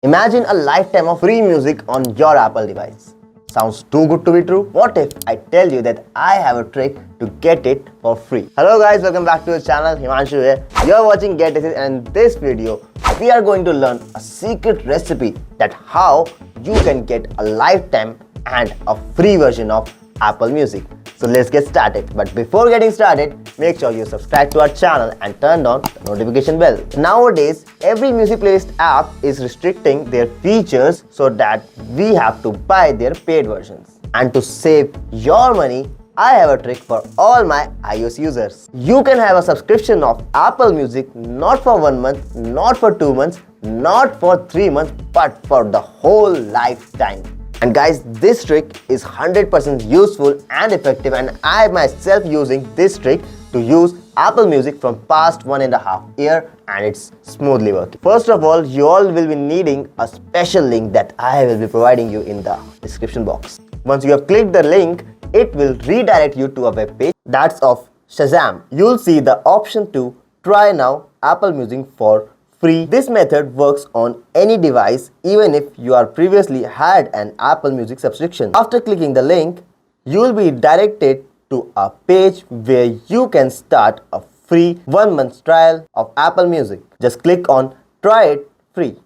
Imagine a lifetime of free music on your Apple device. Sounds too good to be true? What if I tell you that I have a trick to get it for free? Hello guys, welcome back to the channel. Himanshu here. You're watching GetAssist, and in this video, we are going to learn a secret recipe that how you can get a lifetime and a free version of Apple Music. So let's get started. But before getting started, make sure you subscribe to our channel and turn on the notification bell. Nowadays, every music playlist app is restricting their features so that we have to buy their paid versions. And to save your money, I have a trick for all my iOS users. You can have a subscription of Apple Music not for 1 month, not for 2 months, not for 3 months, but for the whole lifetime. And guys, this trick is 100% useful and effective, and I myself using this trick to use Apple Music from past 1.5 years, and it's smoothly working. First of all, you all will be needing a special link that I will be providing you in the description box. Once you have clicked the link, it will redirect you to a web page that's of Shazam. You'll see the option to try now Apple Music for free. This method works on any device even if you are previously had an Apple Music subscription. After clicking the link, you will be directed to a page where you can start a free 1 month trial of Apple Music. Just click on try it free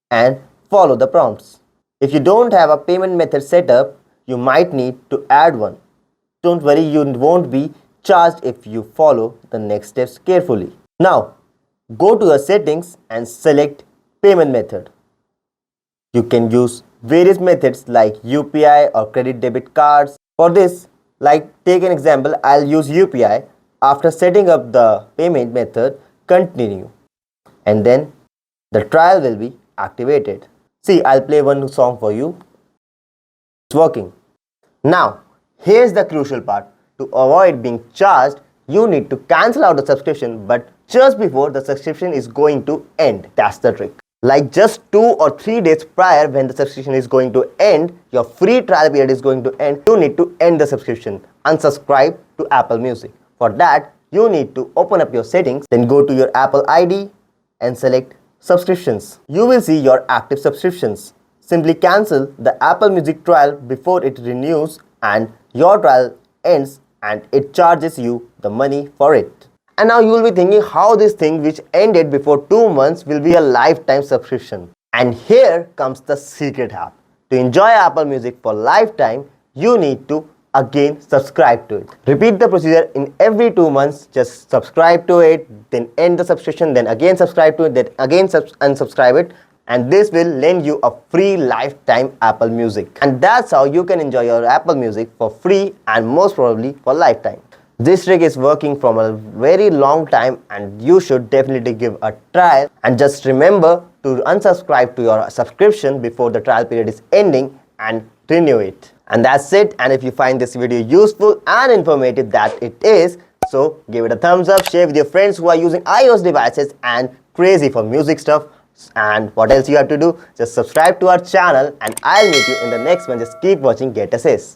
and follow the prompts. If you don't have a payment method set up, you might need to add one. Don't worry, you won't be charged if you follow the next steps carefully. Now, go to your settings and select payment method. You can use various methods like UPI or credit debit cards. For this, like take an example, I'll use UPI. After setting up the payment method, continue. And then the trial will be activated. See, I'll play one song for you. It's working. Now, here's the crucial part. To avoid being charged, you need to cancel out the subscription, but just before the subscription is going to end. That's the trick. Like just 2 or 3 days prior, when the subscription is going to end, your free trial period is going to end, you need to end the subscription. Unsubscribe to Apple Music. For that, you need to open up your settings, then go to your Apple ID and select subscriptions. You will see your active subscriptions. Simply cancel the Apple Music trial before it renews and your trial ends, and it charges you the money for it. And now you will be thinking how this thing which ended before 2 months will be a lifetime subscription. And here comes the secret hack. To enjoy Apple Music for lifetime, you need to again subscribe to it. Repeat the procedure in every 2 months. Just subscribe to it, then end the subscription, then again subscribe to it, then again unsubscribe it. And this will lend you a free lifetime Apple Music. And that's how you can enjoy your Apple Music for free and most probably for lifetime. This trick is working from a very long time, and you should definitely give a try. And just remember to unsubscribe to your subscription before the trial period is ending and renew it. And that's it. And if you find this video useful and informative, that it is, so give it a thumbs up, share with your friends who are using iOS devices and crazy for music stuff. And what else you have to do? Just subscribe to our channel, and I'll meet you in the next one. Just keep watching GetAssist.